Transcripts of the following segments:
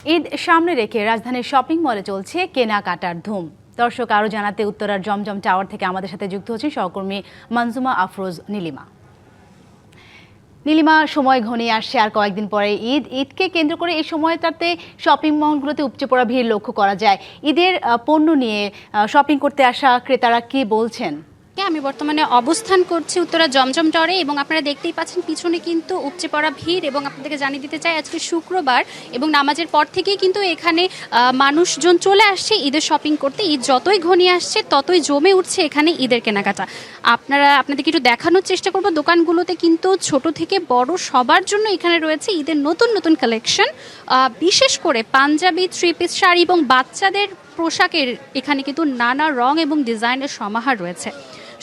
ঈদ সামনে রেখে রাজধানীর শপিং মলে চলছে কেনাকাটার ধুম। দর্শক আরও জানাতে উত্তরার জমজম টাওয়ার থেকে আমাদের সাথে যুক্ত হচ্ছেন সহকর্মী মনজুমা আফরোজ নীলিমা। নীলিমা, সময় ঘনিয়ে আসছে আর কয়েকদিন পরে ঈদকে কেন্দ্র করে এই সময়টাতে শপিং মলগুলোতে উপচে পড়া ভিড় লক্ষ্য করা যায়। ঈদের পণ্য নিয়ে শপিং করতে আসা ক্রেতারা কি বলছেন? আমি বর্তমানে অবস্থান করছি উত্তরা জমজম টাওয়ারে এবং আপনারা দেখতেই পাচ্ছেন পিছনে কিন্তু উপচে পড়া ভিড়। এবং আপনাদেরকে জানিয়ে দিতে চাই আজকে শুক্রবার এবং নামাজের পর থেকেই কিন্তু এখানে মানুষজন চলে আসছে ঈদের শপিং করতে। ঈদ যতই ঘনিয়ে আসছে ততই জমে উঠছে এখানে ঈদের কেনাকাটা। আপনাদেরকে একটু দেখানোর চেষ্টা করব, দোকানগুলোতে কিন্তু ছোট থেকে বড় সবার জন্য এখানে রয়েছে ঈদের নতুন নতুন কালেকশন। বিশেষ করে পাঞ্জাবি, থ্রি পিস শাড়ি এবং বাচ্চাদের পোশাকের এখানে কিন্তু নানা রং এবং ডিজাইনের সমাহার রয়েছে।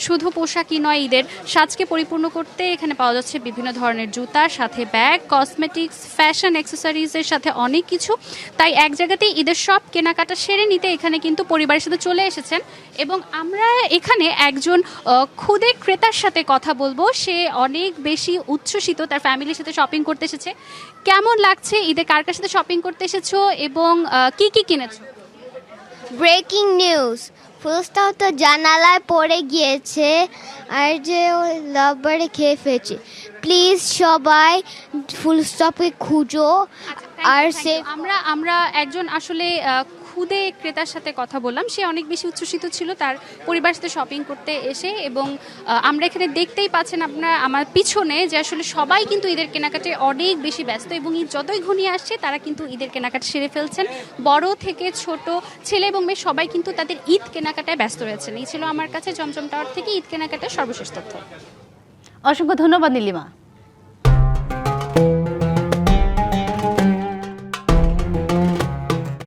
শুধু পোশাকই নয়, ঈদের সাজকে পরিপূর্ণ করতে এখানে পাওয়া যাচ্ছে বিভিন্ন ধরনের জুতা, সাথে ব্যাগ, কসমেটিক্স, ফ্যাশন অ্যাক্সেসরিজের সাথে অনেক কিছু। তাই এক জায়গাতেই ঈদের সব কেনাকাটা সেরে নিতে এখানে কিন্তু পরিবারের সাথে চলে এসেছেন। এবং আমরা এখানে একজন খুদে ক্রেতার সাথে কথা বলবো। সে অনেক বেশি উচ্ছ্বসিত, তার ফ্যামিলির সাথে শপিং করতে এসেছে। কেমন লাগছে ঈদে, কার কার সাথে শপিং করতে এসেছো এবং কি কি কিনেছো? ব্রেকিং নিউজ, ফুলস্টপ তো জানালায় পড়ে গিয়েছে আর যে ওই লাভবারে খেয়ে ফেলছে। প্লিজ সবাই ফুলস্টপে খুঁজো। আর সে আমরা একজন আসলে খুদে ক্রেতার সাথে কথা বললাম। সে অনেক বেশি উচ্ছ্বসিত ছিল তার পরিবারের সাথে শপিং করতে এসে। এবং আমরা এখানে দেখতেই পাচ্ছেন আপনার আমার পিছনে যে আসলে সবাই কিন্তু ঈদের কেনাকাটায় অনেক বেশি ব্যস্ত এবং ঈদ যতই ঘনিয়ে আসছে তারা কিন্তু ঈদের কেনাকাটা সেরে ফেলছেন। বড় থেকে ছোট, ছেলে এবং মেয়ে সবাই কিন্তু তাদের ঈদ কেনাকাটায় ব্যস্ত রয়েছেন। এই ছিল আমার কাছে জমজম টাওয়ার থেকে ঈদ কেনাকাটায় সর্বশেষ তথ্য। অসংখ্য ধন্যবাদ নীলিমা।